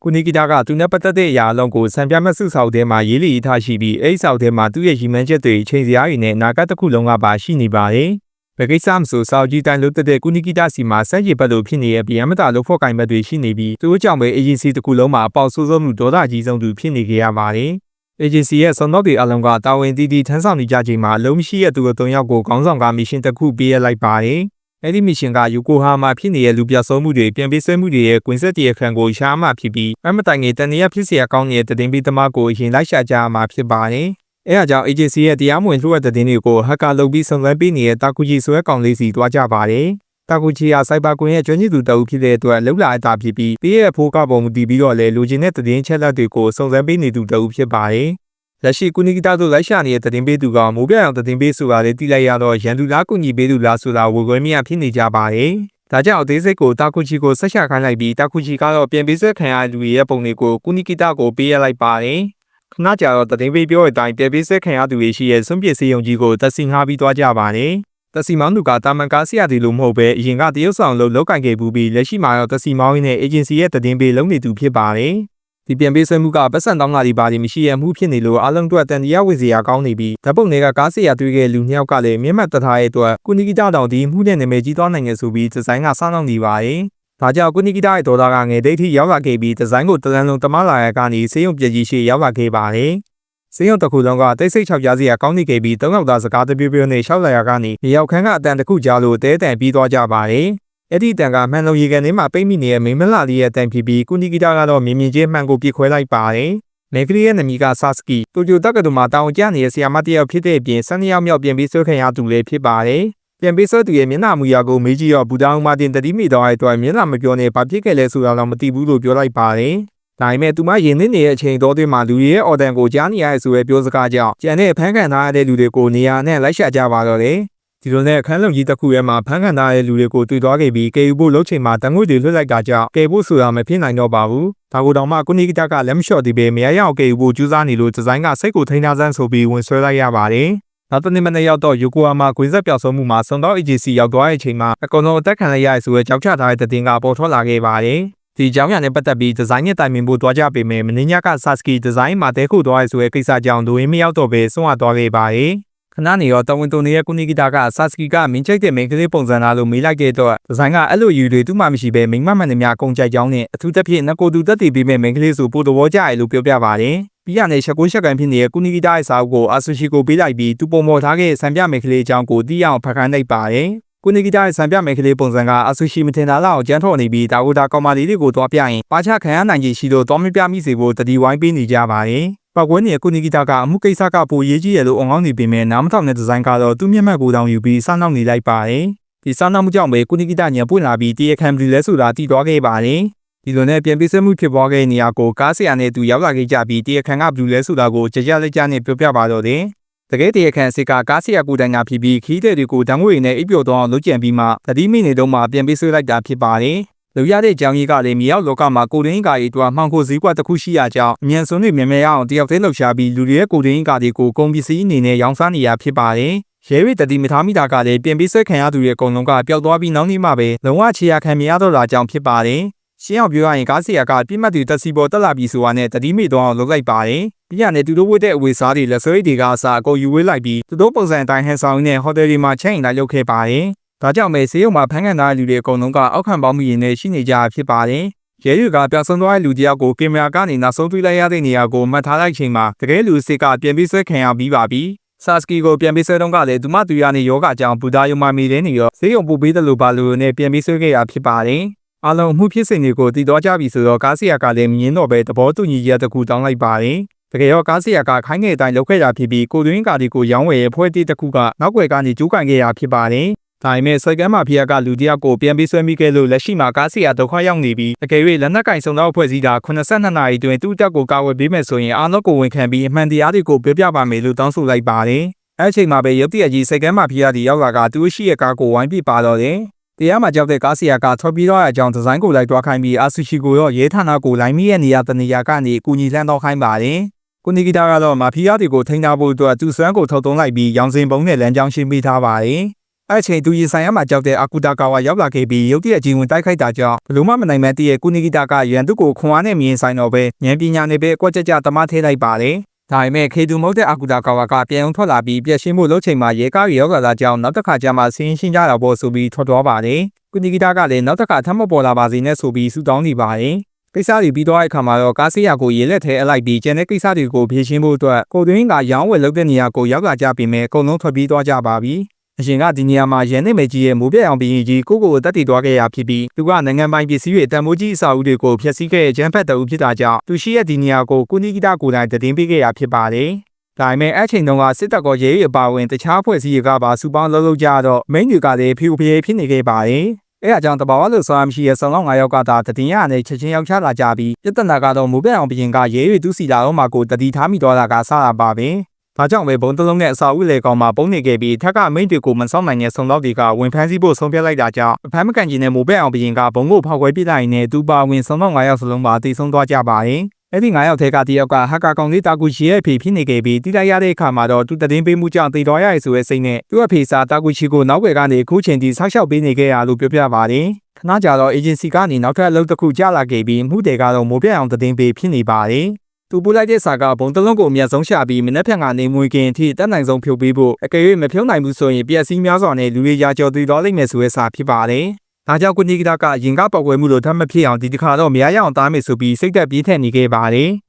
ကိုနီဂီတာကသူနဲ့ပတ်သက်တဲ့အရာအလုံးကိုစံပြမဲ့စုဆောက်ထဲမှာရေးလီထားရှိပြီးအဲ့ဆောက်ထဲမှာသူ့ရဲ့ရည်မှန်းချက်တွေချိန်စရာတွေနဲ့နာကတစ်ခုလုံးကပါရှိနေပါတယ်။ဘယ်ကိစ္စမဆိုစောက်ကြီးတိုင်းလို့တဲ့ကိုနီဂီတာစီမှာစက်ရည်ပတ်လို့ဖြစ်နေတဲ့ဗျမ်းမတာလို့ဖော့ကင်ဘက်တွေရှိနေပြီးသူ့ကြောင့်ပဲအေဂျင်စီတစ်ခုလုံးမှာအပေါက်ဆိုးဆုံးမှုဒေါသကြီးဆုံးသူဖြစ်နေကြရပါတယ်။အေဂျင်စီရဲ့စုံတော့တွေအလုံးကတာဝန်တည်တည်ထမ်းဆောင်နေကြချိန်မှာအလုံးမရှိတဲ့သူတို့၃ယောက်ကိုခေါင်းဆောင်ကမစ်ရှင်တစ်ခုပေးရလိုက်ပါတယ်။အဲ့ဒီမစ်ရှင်ကယူကိုဟာမှာဖြစ်နေတဲ့လူပြဆုံးမှုတွေပြန်ပေးဆွဲမှုတွေရဲ့ကွင်းဆက်တရခန့်ကိုရှားမှဖြစ်ပြီးအမတိုင်ငယ်တန်ရဖြစ်เสียကောင်းနေတဲ့တင်ပေးသမားကိုအရင်လိုက်ရှာကြမှာဖြစ်ပါတယ်။အဲအကြောင်းအေဂျင်စီရဲ့တရားမဝင်လှုပ်ရတဲ့တင်တွေကိုဟက်ကာလုပ်ပြီးစုံစမ်းပေးနေတဲ့တာကူဂျီဆွဲကောင်လေးစီတွားကြပါတယ်။တာကူဂျီဟာစိုက်ဘာကွန်ရဲ့ကျွမ်းကျင်သူတအုပ်ဖြစ်တဲ့အတွက်လှုပ်လာအတာဖြစ်ပြီးပေးရဲ့ဖိုးကပုံမူတည်ပြီးတော့လေလူချင်းတဲ့တင်ချက်လက်တွေကိုစုံစမ်းပေးနေသူတအုပ်ဖြစ်ပါတယ်။လက်ရှိကူနီဂီတာတို့လိုက်ရှာနေတဲ့တင်ပေးသူကမိုးပြအောင်တင်ပေးဆိုတာလေးတိလိုက်ရတော့ရန်သူလားကူညီပေးသူလားဆိုတာဝေခွဲမြဖြစ်နေကြပါတယ်။ဒါကြောင့်အသေးစိတ်ကိုတာကူဂျီကိုဆက်ရှာခိုင်းလိုက်ပြီးတာကူဂျီကတော့ပြန်ပေးဆွဲခံရလူရဲ့ပုံတွေကိုကူနီဂီတာကိုပေးရလိုက်ပါတယ်။ခဏကြာတော့တင်ပေးပြောတဲ့အတိုင်းပြန်ပေးဆွဲခံရသူတွေရှိရဲ့စွန့်ပစ်စေးရုံကြီးကိုတက်စီငှားပြီးသွားကြပါတယ်။တက်စီမောင်းသူကတာမန်ကားဆရာတီလို့မဟုတ်ပဲအရင်ကတရုတ်ဆောင်လို့လောက်ကင်ခဲ့ပြီးလက်ရှိမှာတော့တက်စီမောင်းရင်းနဲ့အေဂျင်စီရဲ့တင်ပေးလုံးနေသူဖြစ်ပါတယ်။ဒီပြန်ပေးဆွဲမှုကပတ်စံတောင်းလာပြီးပါလိမရှိရမှုဖြစ်နေလို့အလုံးအတွက်တန်တရားဝေစီရာကောင်းနေပြီးဓာတ်ပုံတွေကကားဆရာတွေ့ခဲ့လူနှစ်ယောက်ကလည်းမျက်မှတ်တထားရဲ့အတွက်ကူနီဂီတာတောင်ဒီမှုနဲ့နာမည်ကြီးသွားနိုင်ငယ်ဆိုပြီးဒီဇိုင်းကစောင်းနေပါတယ်။ဒါကြောင့်ကူနီဂီတာရဲ့ဒေါ်လာကငယ်ဒိတ်ထိရောက်လာခဲ့ပြီးဒီဇိုင်းကိုတလန်လုံးတမလာရကနေစေယုံပြည့်ကြီးရှိရောက်လာခဲ့ပါတယ်။စေယုံတစ်ခုလုံးကတိတ်ဆိတ်ချောက်ကြားစရာကောင်းနေခဲ့ပြီး၃ယောက်သားစကားတပြပြနဲ့ရှောက်လာရကနေမြေရောက်ခန်းကအတန်တစ်ခုကြားလို့တဲတန်ပြီးသွားကြပါတယ်။အဲ့ဒီတန်ကမှန်လုံးရေကန်ထဲမှာပိတ်မိနေတဲ့မိမလာလေးရဲ့တန်ဖြစ်ပြီးကူနီဂီတာကတော့မြင်မြင်ချင်းမှန်ကိုပြစ်ခွဲလိုက်ပါတယ်။မေဂရီရဲ့နမီကဆာစကီတိုကျိုတက္ကသိုလ်မှာတာဝန်ကျနေတဲ့ဆရာမတစ်ယောက်ဖြစ်တဲ့အပြင်12ယောက်မြောက်ပြန်ပြီးဆွဲခံရသူလည်းဖြစ်ပါတယ်။ပြန်ပြီးဆွဲသူရဲ့မျက်နှာမူရာကိုမေးကြည့်တော့ဘူတောင်မာတင်တတိမိတော်ရဲ့အတွက်မျက်နှာမပြောနဲ့ဘာဖြစ်ခဲ့လဲဆိုတာတော့မသိဘူးလို့ပြောလိုက်ပါတယ်။ဒါပေမဲ့သူမရင်နေတဲ့အချိန်တော်တွင်မှာလူတွေရဲ့အော်တန်ကိုကြားနေရတဲ့ဆိုပဲပြောစကားကြောင့်ကျန်တဲ့ဖမ်းခံထားရတဲ့လူတွေကိုနေရာနဲ့လိုက်ရှာကြပါတော့တယ်။ဒီလိုနဲ့အခန်းလုံကြီးတစ်ခုထဲမှာဖမ်းခံထားတဲ့လူတွေကိုတွေ့သွားခဲ့ပြီးကယ်ယူဖို့လှုပ်ချိန်မှာတန်ငွေတွေလွှတ်လိုက်တာကြောင့်ကယ်ဖို့ဆိုတာမဖြစ်နိုင်တော့ပါဘူး။ဒါကိုတောင်မှကူနီဂီတာကလက်မလျှော့သေးပဲမရရအောင်ကယ်ယူဖို့ကြိုးစားနေလို့ဒီဇိုင်းကစိတ်ကိုထိန်းထားစမ်းဆိုပြီးဝင်ဆွဲလိုက်ရပါတယ်။နောက်တစ်နေ့မနေ့ရောက်တော့ယူကိုဟာမှာကွင်းဆက်ပြောက်ဆုံးမှုမှာစုံတော့အေဂျင်စီရောက်သွားတဲ့အချိန်မှာအကောင်လုံးအသက်ခံလိုက်ရတဲ့ဆိုရဲကြောက်ချထားတဲ့တင်ကပေါ်ထွက်လာခဲ့ပါတယ်။ဒီကြောင်းရနဲ့ပတ်သက်ပြီးဒီဇိုင်းနဲ့တိုင်ပင်ဖို့တွားကြပေမဲ့မင်းညကဆာစကီဒီဇိုင်းမှာတဲခုသွားရဲဆိုရဲကိစ္စကြောင့်ဒိုရင်မရောက်တော့ပဲဆုံးရသွားခဲ့ပါတယ်။ခဏနေရောတဝန်တုံနေတဲ့ကူနီဂီတာကဆာစကီကမင်းချိတ်တဲ့မိန်းကလေးပုံစံလားလို့မေးလိုက်တဲ့တော့ဒီဇိုင်းကအဲ့လိုယူတွေသူ့မှမရှိပဲမိန်းမမှန်တွေများအကုန်ကြိုက်ကြောင်းနဲ့အထူးသဖြင့်ငကိုတူတက်တည်ပြီးမဲ့မိန်းကလေးဆိုပိုတော်ကြရလို့ပြောပြပါတယ်။ပြီးရတဲ့ရှက်ကိုရှက်ကန်ဖြစ်နေတဲ့ကူနီဂီတာရဲ့စာအုပ်ကိုအာဆူရှီကိုပေးလိုက်ပြီးသူပုံပေါ်ထားခဲ့တဲ့စံပြမိန်းကလေးအကြောင်းကိုသိရအောင်ဖတ်ခိုင်းလိုက်ပါတယ်။ကူနီဂီတာရဲ့စံပြမိန်းကလေးပုံစံကအာဆူရှီမထင်တာလောက်ကျန်းထော်နေပြီးဒါကိုဒါကောင်မလေးတွေကိုသွားပြရင်ပါချခံရနိုင်ခြေရှိလို့တော့မပြမိစေဖို့တတိဝိုင်းပေးနေကြပါတယ်။ပောက်ကွဲနေတဲ့ကူနီဂီတာကအမှုကိစ္စကပိုရေးကြီးရလို့အောင်ကောင်းနေပေမဲ့နားမထောင်တဲ့ဒီဇိုင်းကတော့သူ့မျက်မှတ်ကိုတောင်ယူပြီးစောင့်နှောက်နေလိုက်ပါတယ်။ဒီစောင့်နှောက်မှုကြောင့်ပဲကူနီဂီတာညံပွင့်လာပြီးတရခံပြီလဲဆိုတာတည်သွားခဲ့ပါတယ်။ဒီလိုနဲ့ပြန်ပေးဆွဲမှုဖြစ်ပေါ်ခဲ့တဲ့နေရာကိုကားဆရာနဲ့သူရောက်လာခဲ့ကြပြီးတရခံကဘလူးလဲဆိုတာကိုကြကြလက်ကြနဲ့ပြောပြပါတော့တယ်။တကယ်တရခံစစ်ကကားဆရာကိုတိုင်ကဖြစ်ပြီးခီးတဲ့တွေကိုဓာတ်ငွေနဲ့အိပ်ပျော်သွားအောင်လုပ်ကြံပြီးမှတတိမိနေတော့မှပြန်ပေးဆွဲလိုက်တာဖြစ်ပါတယ်။လူရတဲ့အကြောင်းကြီးကလည်းမြေရောက်လောကမှာကိုရင်းကာရီတို့မှောင်ခိုစည်းကွက်တစ်ခုရှိရကြောင်းအမြန်ဆုံးတွေမြင်မြင်ရအောင်တယောက်တည်းလှုပ်ရှားပြီးလူတွေရဲ့ကိုရင်းကာတွေကိုကုန်ပစ္စည်းအနေနဲ့ရောင်းစားနေရဖြစ်ပါတယ်။ရဲရည်တတိမထားမိတာကလည်းပြန်ပြီးဆွဲခံရသူတွေအကုန်လုံးကပျောက်သွားပြီးနောက်နေ့မှပဲလုံဝခြေရခံမရတော့တာကြောင့်ဖြစ်ပါတယ်။ရှင်းအောင်ပြောရရင်ကားဆရာကပြစ်မှတ်သူတက်စီပေါ်တက်လာပြီးဆိုတာနဲ့တတိမိသွားအောင်လုပ်လိုက်ပါတယ်။ပြီးရတဲ့သူတို့ဝတ်တဲ့အဝေစားတွေလက်ဆွဲတွေကအစားအကုန်ယူဝေးလိုက်ပြီးသူတို့ပုံစံအတိုင်းဟန်ဆောင်နဲ့ဟိုတယ်တွေမှာချိန်လိုက်လုပ်ခဲ့ပါတယ်။ဒါကြောင့်ပဲဆေးရုံမှာဖမ်းခံထားတဲ့လူတွေအကုန်လုံးကအောက်ခံပေါင်းမိရင်နဲ့ရှိနေကြဖြစ်ပါတယ်။ရဲတွေကပျောက်ဆုံးသွားတဲ့လူတယောက်ကိုကင်မရာကနေနောက်ဆုံးတွေ့လိုက်ရတဲ့နေရာကိုမှတ်ထားလိုက်ချိန်မှာတကယ်လူစစ်ကပြန်ပြီးဆွဲခံရပြီးပါပြီ။ဆာစကီကိုပြန်ပြီးဆွဲတော့ကလည်းသူမတူရနေယောဂကြောင့်ဘူဒါယုံမာမီတဲ့နေရောဆေးရုံပို့ပေးတယ်လို့ပါလို့နဲ့ပြန်ပြီးဆွဲခဲ့ရဖြစ်ပါတယ်။အားလုံးမှုဖြစ်စဉ်တွေကိုတည်သွားကြပြီဆိုတော့ကားဆရာကလည်းမငင်းတော့ပဲသဘောတူညီချက်တစ်ခုတောင်းလိုက်ပါတယ်။တကယ်ရောကားဆရာကခိုင်းတဲ့အတိုင်းလုပ်ခဲ့တာဖြစ်ပြီးကိုတွင်းကာဒီကိုရောင်းဝယ်ရဲ့ဖွဲ့တီးတစ်ခုကနောက်ွယ်ကနေကျူးကန်ခဲ့ရဖြစ်ပါတယ်။ဒါပေမဲ့စိုက်ကမ်းမာဖီယာကလူတယောက်ကိုပြန်ပြီးဆွဲမိခဲ့လို့လက်ရှိမှာကားဆရာဒုက္ခရောက်နေပြီးအကယ်၍လက်နက်ကင်စုံတော့ဖွဲ့စည်းတာ82နာရီတွင်သူ့တက်ကိုကာဝယ်ပေးမယ်ဆိုရင်အားလုံးကိုဝန်ခံပြီးအမှန်တရားတွေကိုပြောပြပါမယ်လို့တောင်းဆိုလိုက်ပါတယ်။အဲ့ချိန်မှာပဲရုပ်တရက်ကြီးစိုက်ကမ်းမာဖီယာဒီရောက်လာကသူ့ရှိရဲ့ကားကိုဝိုင်းပြပါတော့တယ်။တရားမှာကြောက်တဲ့ကားဆရာကထွက်ပြီးတော့အကြောင်းဒီဇိုင်းကိုလိုက်တွားခိုင်းပြီးအာဆူရှီကိုရောရဲဌာနကိုလိုင်းမိရဲ့နေရာတနေရာကနေအကူအညီလှမ်းတော့ခိုင်းပါတယ်။ကူနီဂီတာကတော့မာဖီယာတွေကိုထိန်းထားဖို့အတွက်သူ့စွမ်းကိုထုတ်သုံးလိုက်ပြီးရောင်စင်ပုံးနဲ့လမ်းကြောင်းရှင်းပေးထားပါတယ်။ အဲ့ချိန်သူရင်ဆိုင်ရမှာကြောက်တဲ့အာကူတာကာဝါရောက်လာခဲ့ပြီးရုတ်တရက်ကြီးဝင်တိုက်ခိုက်တာကြောင့်ဘလို့မှမနိုင်မှန်းတည့်ရဲ့ကုနီဂီတာကရန်သူကိုခွန်အားနဲ့မြင်ဆိုင်တော့ပဲဉာဏ်ပညာနဲ့ပဲအကွက်ကြကြတမထဲလိုက်ပါတယ်။ဒါပေမဲ့ခေသူမဟုတ်တဲ့အာကူတာကာဝါကပြန်အောင်ထွက်လာပြီးပြက်ရှင်းဖို့လှုပ်ချိန်မှာရဲကားရောက်လာတာကြောင့်နောက်တစ်ခါကျမှဆင်းရှင်းကြတာပေါ့ဆိုပြီးထွက်သွားပါတယ်။ကုနီဂီတာကလည်းနောက်တစ်ခါထပ်မပေါ်လာပါစေနဲ့ဆိုပြီးဆူတောင်းနေပါတယ်။ကိစ္စတွေပြီးသွားတဲ့အခါမှာတော့ကားဆေးရကိုရေလက်ထဲအလိုက်ပြီးကျန်တဲ့ကိစ္စတွေကိုဖြေရှင်းဖို့အတွက်ကိုတွင်းကရောင်းဝယ်လုပ်တဲ့နေရာကိုရောက်လာကြပြီးမဲ့အကုန်လုံးထွက်ပြေးသွားကြပါပြီ။အရှင်ကဒီနေရာမှာရန်နေမေကြီးရဲ့မိုးပြအောင်ဘီကြီးကိုတက်တည်သွားခဲ့ရဖြစ်ပြီးသူကနိုင်ငံပိုင်ပစ္စည်းတွေတန်ဖိုးကြီးအစာအုပ်တွေကိုဖျက်ဆီးခဲ့တဲ့ဂျမ်ဖတ်တူဖြစ်တာကြောင့်သူရှိရဲ့ဒီနေရာကိုကုနီဂီတာကိုယ်တိုင်တည်င်းပေးခဲ့ရဖြစ်ပါတယ်။ဒါပေမဲ့အဲ့ချိန်တုန်းကစစ်တပ်ကရဲရဲအပါဝင်တခြားဖွဲ့စည်းတွေကပါစူပေါင်းလှုပ်ကြတော့မိန်းတွေကလည်းဖီဖီဖြစ်နေခဲ့ပါတယ်။အဲအကြောင်းတဘာဝလို့ဆိုရမရှိရဲ့ဆောင်း9ယောက်ကသာတည်င်းရနဲ့ချက်ချင်းရောက်ချလာကြပြီးပြဿနာကတော့မိုးပြအောင်ဘီကရဲရဲသူစီလာတော့မှကိုတည်ထားမိတော့တာကစတာပါပဲ။ဒါကြောင့်ပဲဘုံတလုံးနဲ့အစာအုပ်လေကောင်မှာပုံနေခဲ့ပြီးထက်ကမိန့်တွေကိုမစောင့်နိုင်တဲ့ဆုံတော့တွေကဝင်ဖမ်းဆီးဖို့ဆုံးဖြတ်လိုက်တာကြောင့်အဖမ်းမကန်ကျင်တဲ့မိုးပဲအောင်ဘီကဘုံကိုဖောက်ခွဲပစ်လိုက်ရင်သူပါဝင်ဆုံတော့9ယောက်စလုံးပါတိတ်ဆုံးသွားကြပါတယ်။အဲ့ဒီ9ယောက်ထဲကတယောက်ကဟက်ကာကောင်လေးတာကူချီရဲ့အဖေဖြစ်နေခဲ့ပြီးတိလိုက်ရတဲ့အခါမှာတော့သူတည်င်းပေးမှုကြောင့်တည်တော်ရရဲ့ဆိုတဲ့စိတ်နဲ့သူ့အဖေစာတာကူချီကိုနောက်ွယ်ကနေခုချိန်ထိဆောက်ရှောက်ပေးနေခဲ့ရလို့ပြောပြပါတယ်။ခဏကြာတော့အေဂျင်စီကနေနောက်ထပ်အလုပ်တစ်ခုကြာလာခဲ့ပြီးမှုတွေကတော့မိုးပြအောင်တည်င်းပေးဖြစ်နေပါတယ်။သူပို့လိုက်တဲ့စာကဘုံတလုံးကိုအမြတ်ဆုံးရှာပြီးမနက်ဖြန်ကနေမွေးခင်အထိတက်နိုင်ဆုံးဖြုတ်ပေးဖို့အကယ်၍မဖြုတ်နိုင်ဘူးဆိုရင်ပျက်စီးများစွာနဲ့လူတွေရာကျော်တည်တော်လိမ့်မယ်ဆိုတဲ့စာဖြစ်ပါတယ်။ဒါကြောင့်ကုနီဂီတာကရင်ကပောက်ကွယ်မှုလို့ထပ်မဖြစ်အောင်ဒီတစ်ခါတော့မရရအောင်တားမယ်ဆိုပြီးစိတ်သက်ပြေးထက်နေခဲ့ပါတယ်။